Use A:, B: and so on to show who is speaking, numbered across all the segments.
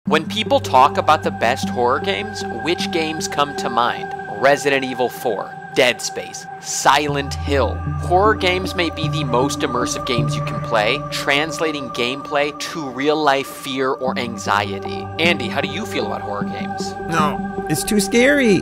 A: When people talk about the best horror games, which games come to mind? Resident Evil 4, Dead Space, Silent Hill. Horror games may be the most immersive games you can play, translating gameplay to real-life fear or anxiety. Andy, how do you feel about horror games?
B: No, it's too scary.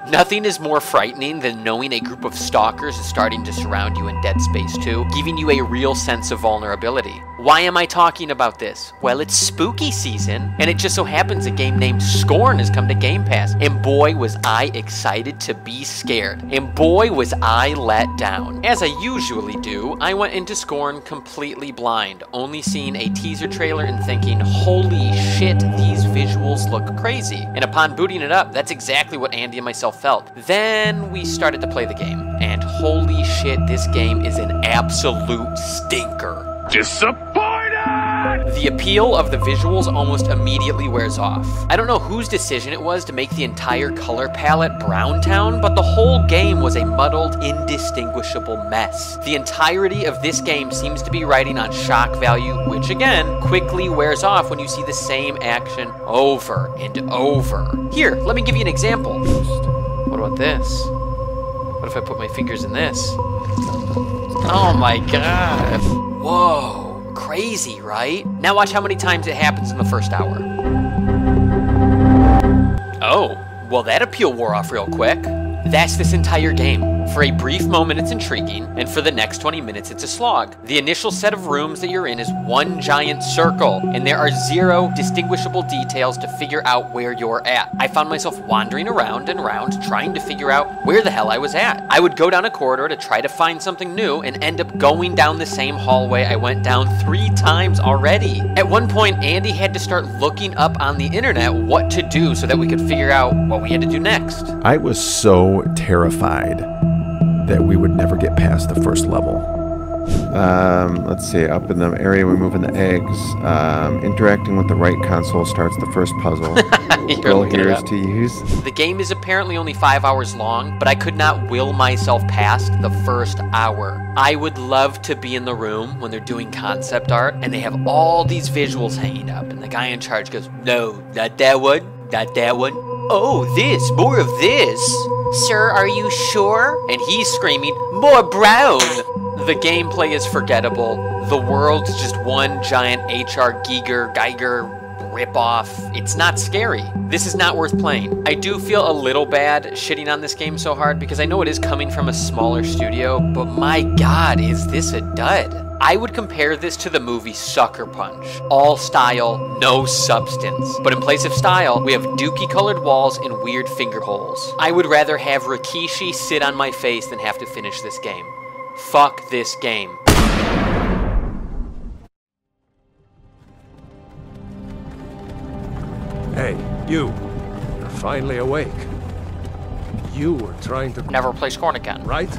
A: Nothing is more frightening than knowing a group of stalkers is starting to surround you in Dead Space 2, giving you a real sense of vulnerability. Why am I talking about this? Well, it's spooky season, and it just so happens a game named Scorn has come to Game Pass, and boy was I excited to be scared, and boy was I let down. As I usually do, I went into Scorn completely blind, only seeing a teaser trailer and thinking, holy shit, these visuals look crazy. And upon booting it up, that's exactly what Andy and myself felt. Then we started to play the game, and holy shit, this game is an absolute stinker.
C: Disappointed!
A: The appeal of the visuals almost immediately wears off. I don't know whose decision it was to make the entire color palette brown town, but the whole game was a muddled, indistinguishable mess. The entirety of this game seems to be riding on shock value, which again, quickly wears off when you see the same action over and over. Here, let me give you an example. What about this? What if I put my fingers in this? Oh my god. Whoa, crazy, right? Now watch how many times it happens in the first hour. Oh, well that appeal wore off real quick. That's this entire game. For a brief moment it's intriguing, and for the next 20 minutes it's a slog. The initial set of rooms that you're in is one giant circle, and there are zero distinguishable details to figure out where you're at. I found myself wandering around and around trying to figure out where the hell I was at. I would go down a corridor to try to find something new and end up going down the same hallway I went down 3 times already. At one point, Andy had to start looking up on the internet what to do so that we could figure out what we had to do next.
B: I was so terrified that we would never get past the first level. Let's see, up in the area we move in the eggs. Interacting with the right console starts the first puzzle. Girl here is to use.
A: The game is apparently only 5 hours long, but I could not will myself past the first hour. I would love to be in the room when they're doing concept art and they have all these visuals hanging up and the guy in charge goes, no, not that one, not that one. Oh, this, more of this. Sir, are you sure? And he's screaming, more brown! The gameplay is forgettable. The world's just one giant H.R. Geiger rip-off. It's not scary. This is not worth playing. I do feel a little bad shitting on this game so hard because I know it is coming from a smaller studio, but my god, is this a dud. I would compare this to the movie Sucker Punch. All style, no substance. But in place of style, we have dookie-colored walls and weird finger holes. I would rather have Rikishi sit on my face than have to finish this game. Fuck this game.
C: Hey, you. You're finally awake. You were trying to...
A: Never play Scorn again.
C: Right?